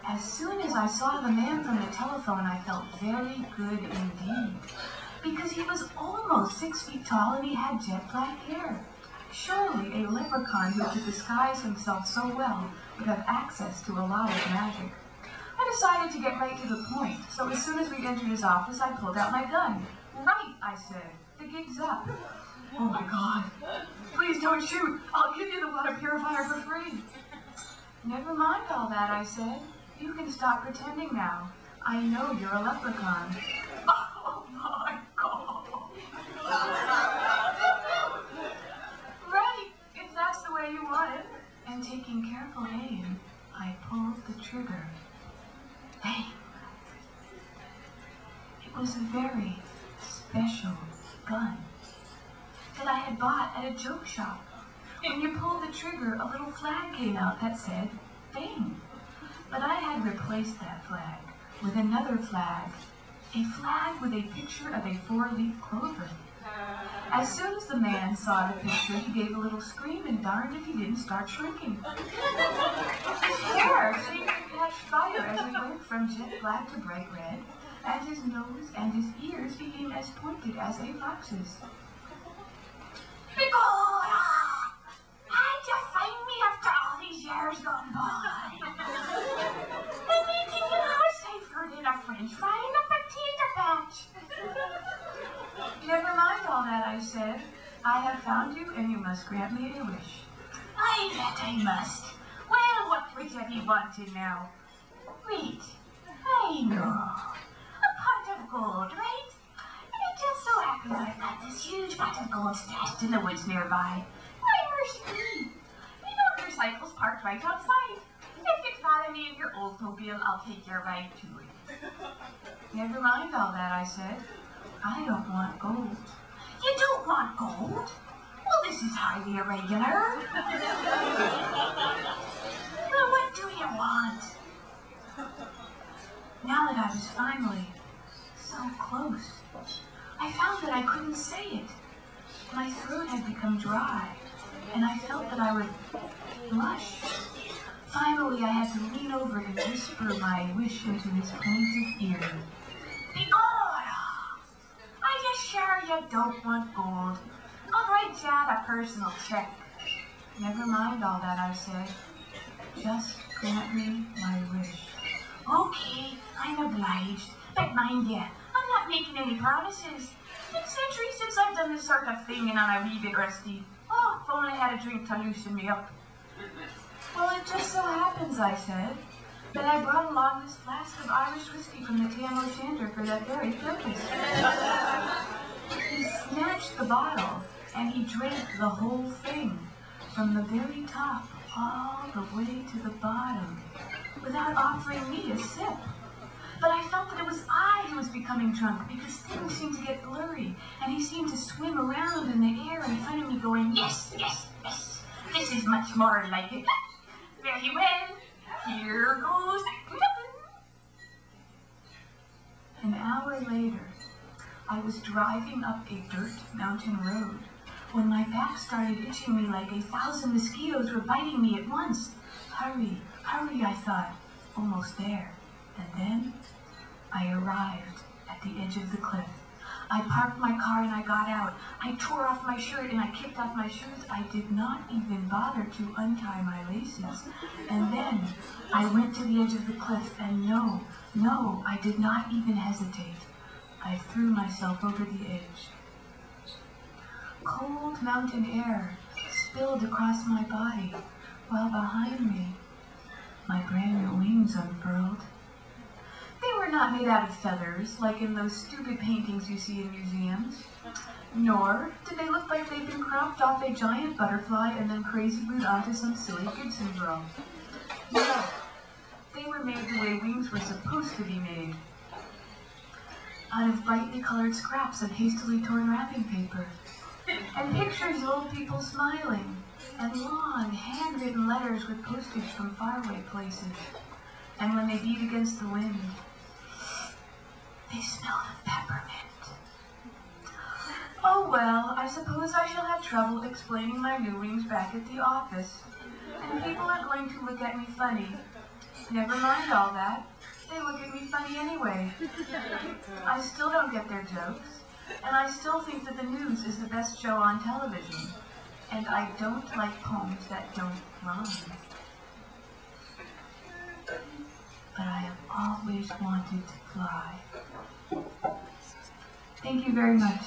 As soon as I saw the man from the telephone, I felt very good indeed, because he was almost 6 feet tall and he had jet black hair. Surely a leprechaun who could disguise himself so well would have access to a lot of magic. I decided to get right to the point, so as soon as we entered his office, I pulled out my gun. Right, I said. The gig's up. Oh my God. Please don't shoot. I'll give you the water purifier for free. Never mind all that, I said. You can stop pretending now. I know you're a leprechaun. Oh my God. Right, if that's the way you want it. And taking careful aim, I pulled the trigger. Bang! It was a very special gun that I had bought at a joke shop. When you pulled the trigger, a little flag came out that said, bang. But I had replaced that flag with another flag, a flag with a picture of a 4-leaf clover. As soon as the man saw the picture, he gave a little scream, and darned if he didn't start shrinking. His hair seemed to catch fire as it went from jet black to bright red, and his nose and his ears became as pointed as a fox's. Begorra! How'd you find me after all these years gone by? Let me think you I was safer than a French fry in a potato patch. Never mind all that, I said. I have found you, and you must grant me a wish. I bet I must. Well, what wish have you wanted now? Wait, I know. A pot of gold, right? It just so happens I've got this huge pot of gold stashed in the woods nearby. Why, mercy me. Motorcycle's parked right outside. If you'd follow me in your Oldsmobile, I'll take you right to it. Never mind all that, I said. I don't want gold. You don't want gold? Well, this is highly irregular. Well, what do you want? Now that I was finally so close, I found that I couldn't say it. My throat had become dry, and I felt that I would blush. Finally, I had to lean over and whisper my wish into his plaintive ear. Begorra! Are you sure you don't want gold? I'll write you out a personal check. Never mind all that, I said. Just grant me my wish. Okay, I'm obliged. But mind you, I'm not making any promises. It's centuries since I've done this sort of thing, and I'm a wee bit rusty. Oh, if only I had a drink to loosen me up. Well, it just so happens, I said, that I brought along this flask of Irish whiskey from the Tam O'Shanter for that very purpose. He snatched the bottle, and he drank the whole thing, from the very top all the way to the bottom, without offering me a sip. But I felt that it was I who was becoming drunk, because things seemed to get blurry, and he seemed to swim around in the air in front of me going, yes, yes, yes, this is much more like it. Very well, here goes nothing. An hour later, I was driving up a dirt mountain road when my back started itching me like 1,000 mosquitoes were biting me at once. Hurry, hurry, I thought, almost there. And then I arrived at the edge of the cliff. I parked my car and I got out. I tore off my shirt and I kicked off my shoes. I did not even bother to untie my laces. And then I went to the edge of the cliff, and no, I did not even hesitate. I threw myself over the edge. Cold mountain air spilled across my body, while behind me, my brand new wings unfurled. They were not made out of feathers, like in those stupid paintings you see in museums. Nor did they look like they'd been cropped off a giant butterfly and then crazy glued onto some silly Gibson drum. No, they were made the way wings were supposed to be made. Out of brightly colored scraps of hastily torn wrapping paper. And pictures of old people smiling, and long, handwritten letters with postage from faraway places. And when they beat against the wind, they smelled of peppermint. Oh well, I suppose I shall have trouble explaining my new wings back at the office. And people are going to look at me funny. Never mind all that. They look at me funny anyway. I still don't get their jokes, and I still think that the news is the best show on television. And I don't like poems that don't rhyme. But I have always wanted to fly. Thank you very much.